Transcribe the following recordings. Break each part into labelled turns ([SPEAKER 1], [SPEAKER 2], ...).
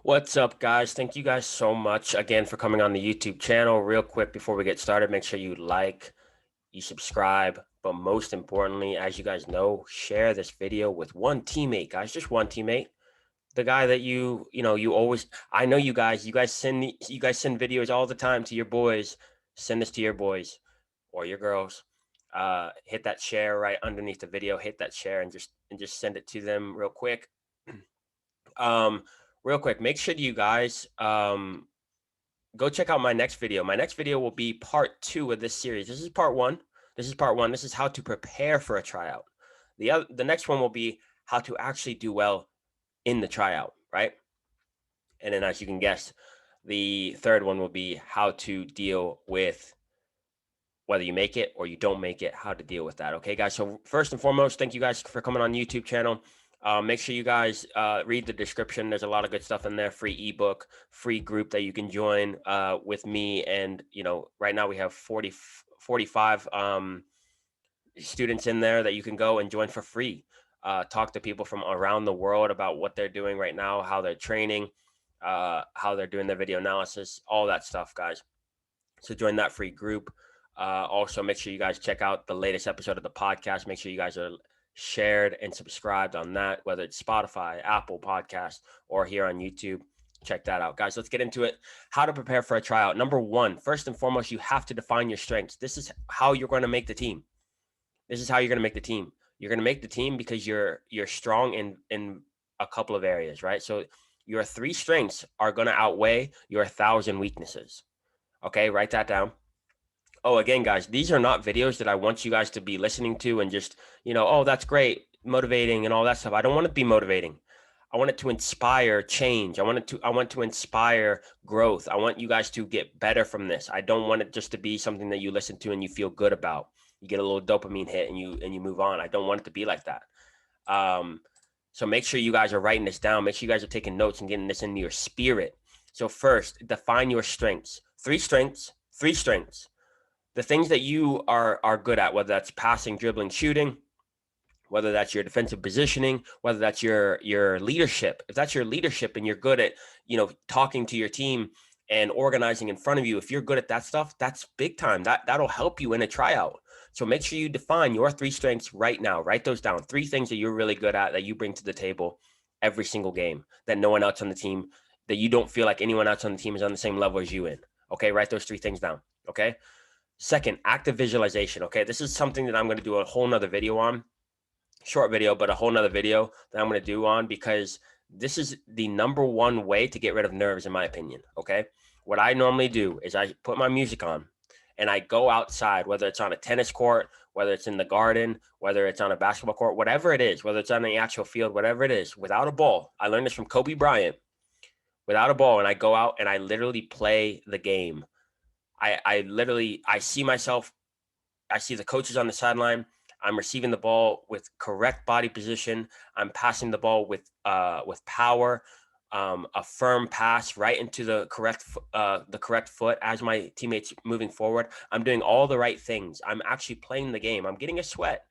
[SPEAKER 1] What's up, guys? Thank you guys so much again for coming on the YouTube channel. Real quick before we get started, make sure you like, you subscribe, but most importantly, as you guys know, share this video with one teammate, guys, just one teammate. The guy that you always, I know you guys send videos all the time to your boys. Send this to your boys or your girls. Hit that share right underneath the video, hit that share and just send it to them real quick. Um, Real quick, make sure you guys go check out my next video. My next video will be part 2 of this series. This is part 1. This is part 1. This is how to prepare for a tryout. The next one will be how to actually do well in the tryout, right? And then as you can guess, the third one will be how to deal with whether you make it or you don't make it, how to deal with that. Okay, guys. So first and foremost, thank you guys for coming on the YouTube channel. Make sure you guys read the description. There's a lot of good stuff in there. Free ebook, free group that you can join with me. And, right now we have 45 students in there that you can go and join for free. Talk to people from around the world about what they're doing right now, how they're training, how they're doing their video analysis, all that stuff, guys. So join that free group. Also, make sure you guys check out the latest episode of the podcast. Make sure you guys are shared and subscribed on that, whether it's Spotify, Apple Podcast, or here on YouTube. Check that out, guys. Let's get into it. How to prepare for a tryout. Number one, first and foremost, you have to define your strengths. This is how you're going to make the team. This is how you're going to make the team. You're going to make the team because you're strong in a couple of areas, right? So your 3 strengths are going to outweigh your 1,000 weaknesses. Okay, write that down. Oh, again, guys, these are not videos that I want you guys to be listening to and just, oh, that's great, motivating and all that stuff. I don't want it to be motivating. I want it to inspire change. I want to inspire growth. I want you guys to get better from this. I don't want it just to be something that you listen to and you feel good about. You get a little dopamine hit and you move on. I don't want it to be like that. So make sure you guys are writing this down. Make sure you guys are taking notes and getting this into your spirit. So first, define your strengths. 3 strengths, 3 strengths. The things that you are good at, whether that's passing, dribbling, shooting, whether that's your defensive positioning, whether that's your leadership. If that's your leadership and you're good at, talking to your team and organizing in front of you, if you're good at that stuff, that's big time. That'll help you in a tryout. So make sure you define your 3 strengths right now. Write those down. 3 things that you're really good at that you bring to the table every single game that no one else on the team, that you don't feel like anyone else on the team is on the same level as you in. Okay, write those 3 things down. Okay. Second, active visualization. Okay, this is something that I'm going to do a whole nother video on. Short video, but a whole nother video that I'm going to do on, because this is the number one way to get rid of nerves, in my opinion. Okay, what I normally do is I put my music on and I go outside, whether it's on a tennis court, whether it's in the garden, whether it's on a basketball court, whatever it is, whether it's on the actual field, whatever it is, without a ball. I learned this from Kobe Bryant. Without a ball, and I go out and I literally play the game. I see myself, I see the coaches on the sideline. I'm receiving the ball with correct body position. I'm passing the ball with power, a firm pass right into the correct foot as my teammates moving forward. I'm doing all the right things. I'm actually playing the game. I'm getting a sweat.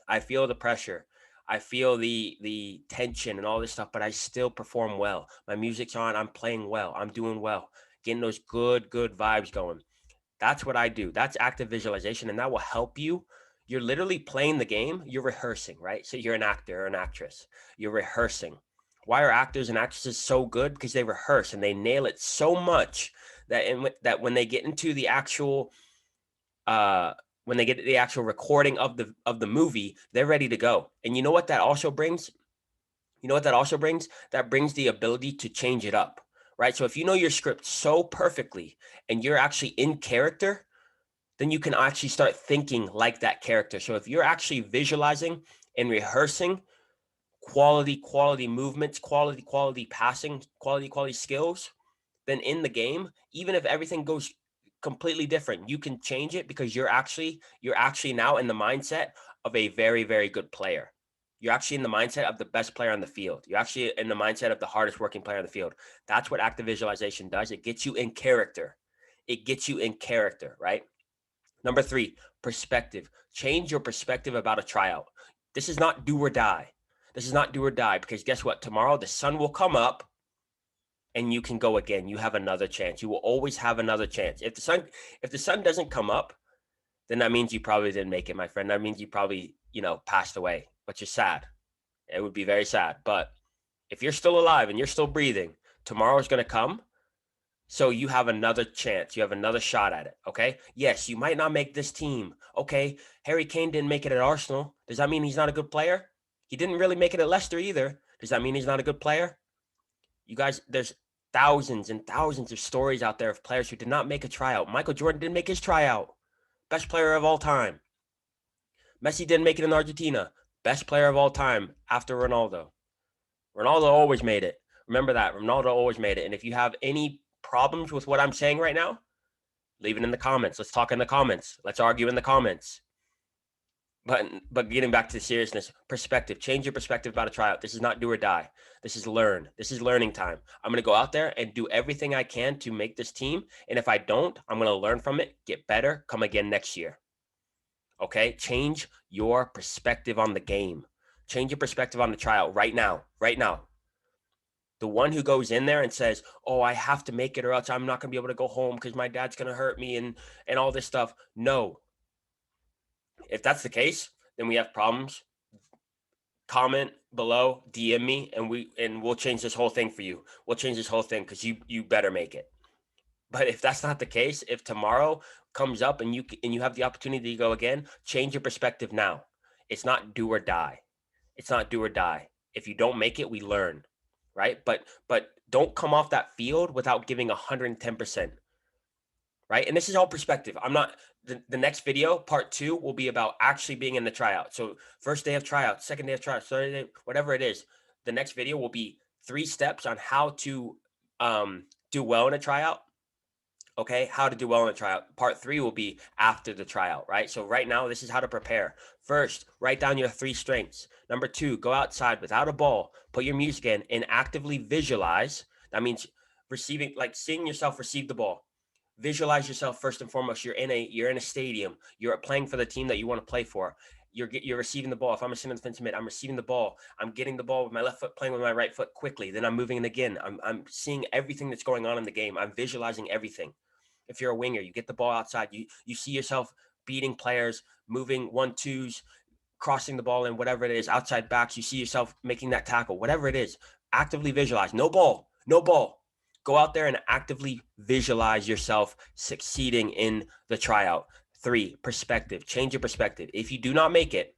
[SPEAKER 1] I feel the pressure. I feel the tension and all this stuff, but I still perform well. My music's on. I'm playing well. I'm doing well. Getting those good vibes going. That's what I do. That's active visualization, and that will help you. You're literally playing the game. You're rehearsing, right? So you're an actor or an actress. You're rehearsing. Why are actors and actresses so good? Because they rehearse and they nail it so much that when they get into the actual recording of the movie, they're ready to go. And you know what that also brings? That brings the ability to change it up. Right. So if you know your script so perfectly and you're actually in character, then you can actually start thinking like that character. So if you're actually visualizing and rehearsing quality movements, quality passing, quality skills, then in the game, even if everything goes completely different, you can change it because you're actually now in the mindset of a very, very good player. You're actually in the mindset of the best player on the field. You're actually in the mindset of the hardest working player on the field. That's what active visualization does. It gets you in character. Right? Number 3, perspective. Change your perspective about a tryout. This is not do or die. This is not do or die, because guess what? Tomorrow the sun will come up and you can go again. You have another chance. You will always have another chance. If the sun doesn't come up, then that means you probably didn't make it, my friend. That means you probably, passed away, which is sad. It would be very sad. But if you're still alive and you're still breathing, tomorrow's going to come. So you have another chance. You have another shot at it. Okay. Yes, you might not make this team. Okay. Harry Kane didn't make it at Arsenal. Does that mean he's not a good player? He didn't really make it at Leicester either. Does that mean he's not a good player? You guys, there's thousands and thousands of stories out there of players who did not make a tryout. Michael Jordan didn't make his tryout. Best player of all time. Messi didn't make it in Argentina. Best player of all time after Ronaldo. Ronaldo always made it. Remember that. Ronaldo always made it. And if you have any problems with what I'm saying right now, leave it in the comments. Let's talk in the comments. Let's argue in the comments. But getting back to the seriousness, perspective. Change your perspective about a tryout. This is not do or die. This is learn. This is learning time. I'm going to go out there and do everything I can to make this team. And if I don't, I'm going to learn from it, get better, come again next year. Okay? Change your perspective on the game. Change your perspective on the tryout right now. Right now. The one who goes in there and says, oh, I have to make it or else I'm not going to be able to go home because my dad's going to hurt me and all this stuff. No. If that's the case, then we have problems. Comment below, DM me, and we'll change this whole thing for you. We'll change this whole thing because you better make it. But if that's not the case, if tomorrow comes up and you have the opportunity to go again, change your perspective now. It's not do or die. It's not do or die. If you don't make it, we learn, right? But don't come off that field without giving 110%, right? And this is all perspective. I'm not. The next video, part 2, will be about actually being in the tryout. So first day of tryout, second day of tryout, third day, whatever it is. The next video will be 3 steps on how to do well in a tryout. Okay, how to do well in a tryout. Part 3 will be after the tryout, right? So right now, this is how to prepare. First, write down your 3 strengths. Number 2, go outside without a ball, put your music in, and actively visualize. That means receiving, like seeing yourself receive the ball. Visualize yourself first and foremost. You're in a stadium. You're playing for the team that you want to play for. You're receiving the ball. If I'm a center defensive mid, I'm receiving the ball. I'm getting the ball with my left foot, playing with my right foot quickly. Then I'm moving it again. I'm seeing everything that's going on in the game. I'm visualizing everything. If you're a winger, you get the ball outside. You see yourself beating players, moving 1-2s, crossing the ball in, whatever it is, outside backs. You see yourself making that tackle, whatever it is. Actively visualize. No ball. No ball. Go out there and actively visualize yourself succeeding in the tryout. 3, perspective. Change your perspective. If you do not make it,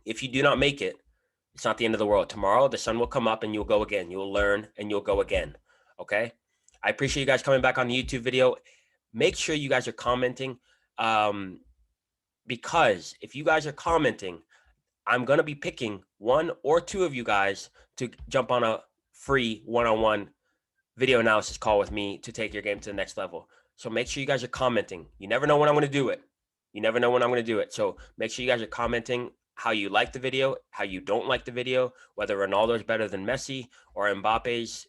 [SPEAKER 1] it's not the end of the world. Tomorrow, the sun will come up and you'll go again. You'll learn and you'll go again. Okay? I appreciate you guys coming back on the YouTube video. Make sure you guys are commenting because if you guys are commenting, I'm going to be picking 1 or 2 of you guys to jump on a free one-on-one video analysis call with me to take your game to the next level. So make sure you guys are commenting. You never know when I'm going to do it. So make sure you guys are commenting how you like the video, how you don't like the video, whether Ronaldo is better than Messi or Mbappe's,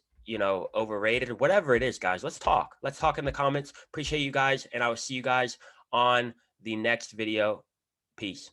[SPEAKER 1] overrated or whatever it is, guys. Let's talk in the comments. Appreciate you guys. And I will see you guys on the next video. Peace.